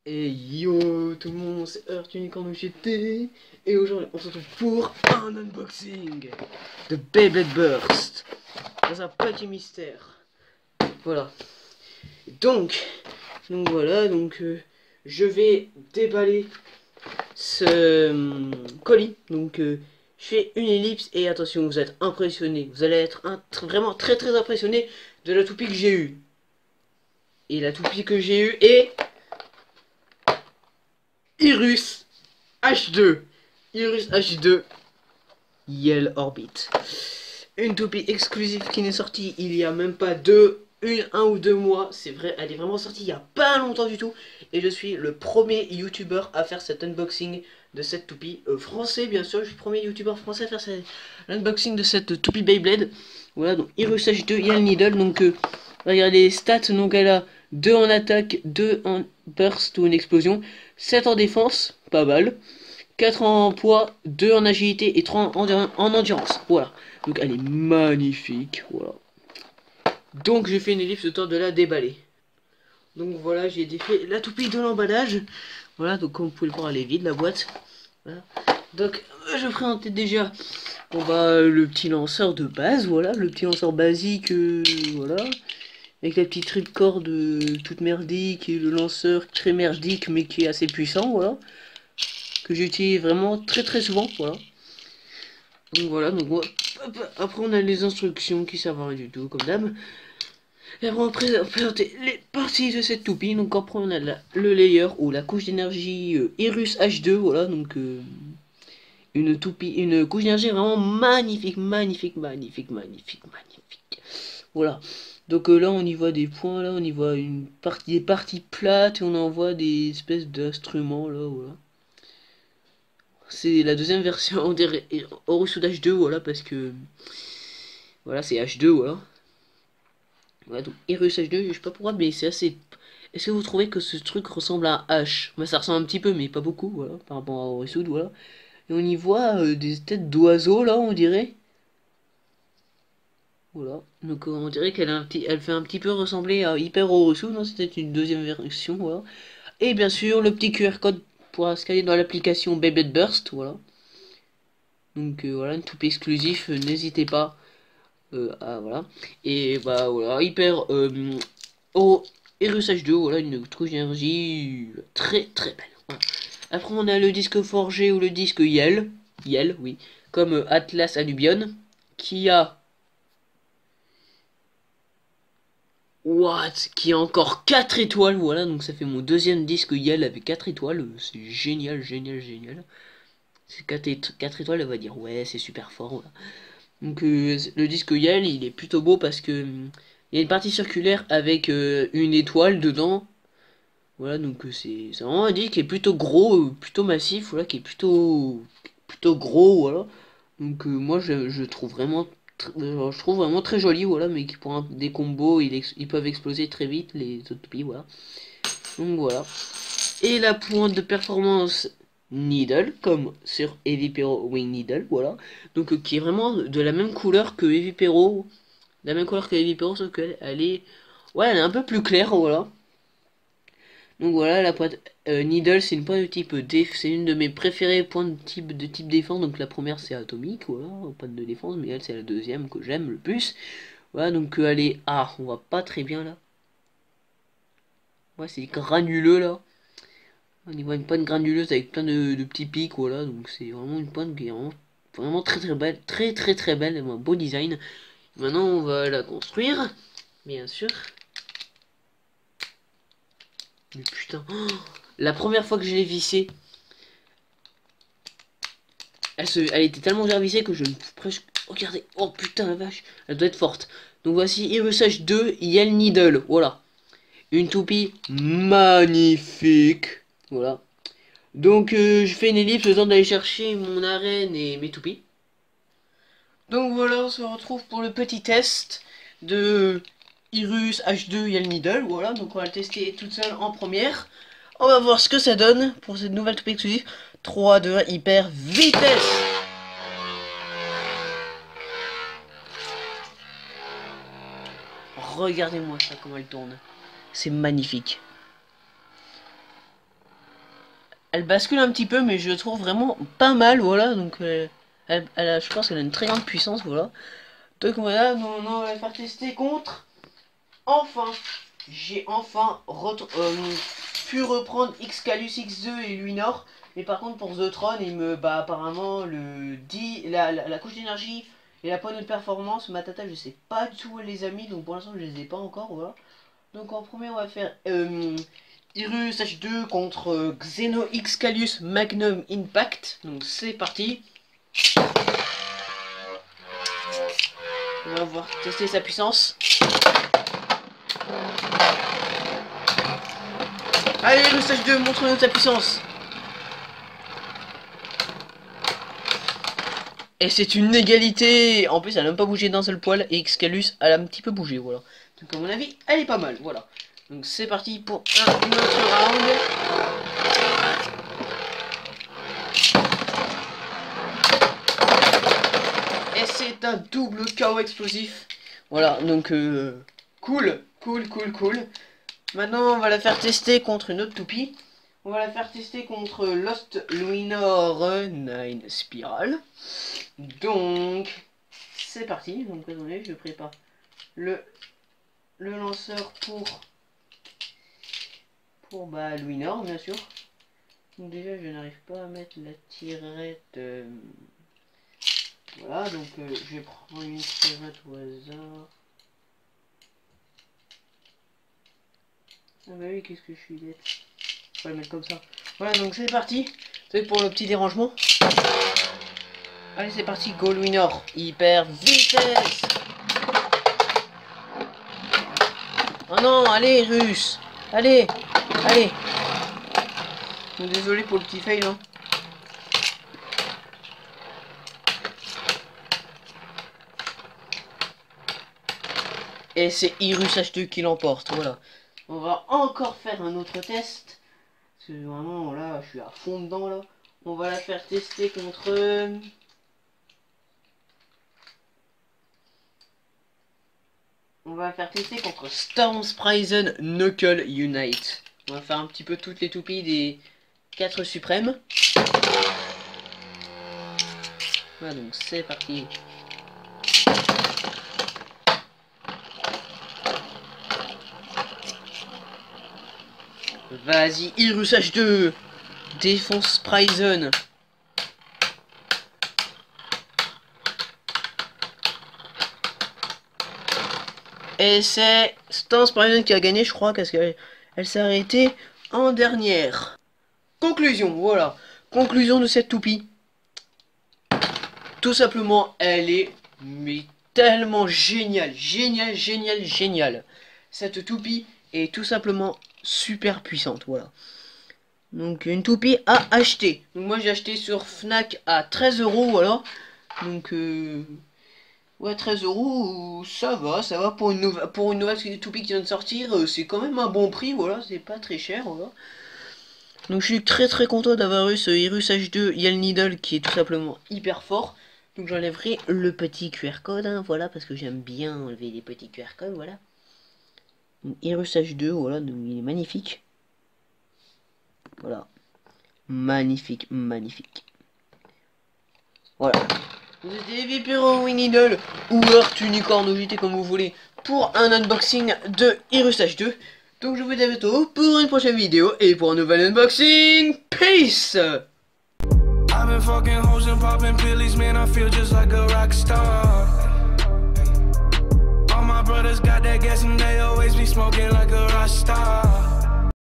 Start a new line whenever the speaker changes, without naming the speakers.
Et yo tout le monde, c'est Earth Unicorn GT. Et aujourd'hui on se retrouve pour un unboxing de Beyblade Burst dans un petit mystère. Voilà. Donc voilà, je vais déballer ce colis. Je fais une ellipse et attention, vous êtes impressionnés. Vous allez être vraiment très impressionnés de la toupie que j'ai eue. Et la toupie que j'ai eue est Irus H2. Irus H2 Yell Orbit. Une toupie exclusive qui n'est sortie il y a même pas un ou deux mois. C'est vrai, elle est vraiment sortie il y a pas longtemps du tout. Et je suis le premier youtubeur à faire cet unboxing de cette toupie. Français bien sûr, je suis le premier youtubeur français à faire l'unboxing de cette toupie Beyblade. Voilà, donc Irus H2 Yell Needle. Regardez les stats, donc elle a 2 en attaque, 2 en burst ou une explosion, 7 en défense, pas mal, 4 en poids, 2 en agilité et 3 en endurance. Voilà, donc elle est magnifique, voilà. Donc j'ai fait une ellipse le temps de la déballer. Donc voilà, j'ai défait la toupie de l'emballage. Voilà, donc comme vous pouvez le voir, elle est vide la boîte. Voilà. Donc je présentais déjà le petit lanceur de base, voilà, le petit lanceur basique, voilà. Avec la petite ripcord toute merdique et le lanceur très merdique mais qui est assez puissant, voilà. Que j'utilise vraiment très souvent, voilà. Après on a les instructions qui servent à rien du tout, comme d'hab. Et après on va présenter les parties de cette toupie. Donc après on a le layer ou la couche d'énergie Irus H2, voilà. Une couche d'énergie vraiment magnifique. Voilà. Donc là on y voit des points, là on y voit des parties plates et on en voit des espèces d'instruments là, voilà. C'est la deuxième version, on dirait Horus H2, voilà, parce que voilà, c'est H2, voilà. Voilà, donc Horus H2, je sais pas pourquoi, mais c'est assez. Est-ce que vous trouvez que ce truc ressemble à un H? Bah, ça ressemble un petit peu, mais pas beaucoup, voilà, par rapport à Horus, voilà. Et on y voit des têtes d'oiseaux là, on dirait. Voilà, donc on dirait elle fait un petit peu ressembler à Hyper Orosu, non, c'était une deuxième version, voilà. Et bien sûr, le petit QR code pour scanner dans l'application Beyblade Burst, voilà. Voilà, une toupie exclusive, n'hésitez pas voilà. Et bah voilà, Hyper Erus H2, voilà, une couche d'énergie très belle. Voilà. Après on a le disque forgé ou le disque Yell, oui, comme Atlas Anubion, qui a qui a encore 4 étoiles, voilà, donc ça fait mon deuxième disque Yell avec 4 étoiles, c'est génial. C'est 4 étoiles, elle va dire ouais, c'est super fort, voilà. Le disque Yell, il est plutôt beau parce que il y a une partie circulaire avec une étoile dedans. Voilà, c'est vraiment un disque qui est plutôt gros, plutôt massif, voilà, qui est plutôt gros, voilà. Moi je trouve vraiment je trouve vraiment très joli, voilà, mais qui pour des combos, ils peuvent exploser très vite les autopies, voilà. Donc voilà. Et la pointe de performance Needle, comme sur Evipero Wing Needle, voilà. Qui est vraiment de la même couleur que Evipero, la même couleur que Evipero, sauf qu'elle elle est un peu plus claire, voilà. Donc voilà, la pointe Needle, c'est une pointe de type déf, c'est une de mes préférées pointes de type défense. Donc la première c'est atomique, voilà, pointe de défense, mais elle c'est la deuxième que j'aime le plus. Voilà, elle est on voit pas très bien là. Ouais, c'est granuleux là. On y voit une pointe granuleuse avec plein de petits pics, voilà. Donc c'est vraiment une pointe qui est vraiment très belle, très belle, un beau design. Maintenant on va la construire, bien sûr. Mais putain, la première fois que je l'ai vissée, elle était tellement bien vissée que je ne peux presque. Regardez, oh putain la vache, elle doit être forte. Donc voici Irusage 2 Yell Needle, voilà. Une toupie magnifique, voilà. Je fais une ellipse le temps d'aller chercher mon arène et mes toupies. Donc voilà, on se retrouve pour le petit test de Irus H2 Yell Needle, voilà. Donc on va le tester toute seule en première. On va voir ce que ça donne pour cette nouvelle toupie exclusive. 3, 2, 1, hyper vitesse. Regardez-moi ça, comment elle tourne. C'est magnifique. Elle bascule un petit peu, mais je trouve vraiment pas mal, voilà. Donc, je pense qu'elle a une très grande puissance, voilà. Donc voilà, nous on va la faire tester contre. Enfin, j'ai enfin pu reprendre Excalus X2 et Luinor. Mais par contre pour The Tron, apparemment la couche d'énergie et la pointe de performance, ma tata je sais pas du tout où elle les a mis, donc pour l'instant je les ai pas encore, voilà. Donc en premier on va faire Irus H2 contre Xeno Excalus Magnum Impact. Donc c'est parti. On va voir tester sa puissance. Allez Irus H2, montre-nous ta puissance. Et c'est une égalité. En plus elle n'a même pas bougé d'un seul poil. Et Excalus elle a un petit peu bougé, voilà. Donc à mon avis elle est pas mal, voilà. Donc c'est parti pour un autre round. Et c'est un double KO explosif. Voilà, donc cool. Maintenant on va la faire tester contre une autre toupie. On va la faire tester contre Lost Luinor 9 Spiral. Donc c'est parti. Donc attendez, je prépare le lanceur pour Luinor, bien sûr. Donc déjà je n'arrive pas à mettre la tirette. Voilà, donc je vais prendre une tirette au hasard. Ah bah oui, qu'est-ce que je suis bête. On va le mettre comme ça. Voilà, donc c'est parti. C'est pour le petit dérangement. Allez, c'est parti, go Luinor. Hyper vitesse. Oh non, allez, Russe. Allez. Désolé pour le petit fail, hein. Et c'est Irus H2 qui l'emporte, voilà. On va encore faire un autre test. Parce que vraiment, là, je suis à fond dedans, là. On va la faire tester contre... On va la faire tester contre Stormsprisen Knuckle Unite. On va faire un petit peu toutes les toupies des 4 suprêmes. Voilà, donc c'est parti. Vas-y, Irus H2. Défonce Sprisen. Et c'est Stormsprisen qui a gagné, je crois, parce qu'elle s'est arrêtée en dernière. Conclusion, voilà. Conclusion de cette toupie. Tout simplement, elle est tellement géniale. Géniale. Cette toupie est tout simplement super puissante, voilà. Donc une toupie à acheter. Donc moi j'ai acheté sur Fnac à 13 €, voilà. Donc ouais, 13 €, ça va pour une nouvelle toupie qui vient de sortir, c'est quand même un bon prix, voilà, c'est pas très cher, voilà. Donc je suis très content d'avoir eu ce Irus H2 Yell Needle qui est tout simplement hyper fort. Donc j'enlèverai le petit QR code, hein, voilà, parce que j'aime bien enlever les petits QR codes, voilà. Donc, Irus H2, voilà, donc il est magnifique. Voilà. Magnifique. Voilà. Vous êtes Vipero Needle ou Earth Unicorn ou JT comme vous voulez pour un unboxing de Irus H2. Donc je vous dis à bientôt pour une prochaine vidéo et pour un nouvel unboxing. Peace! I've been fucking hoes and popping pillies, man, I feel just like a rock star. All my brothers got that gas and they always be smoking like a rock star.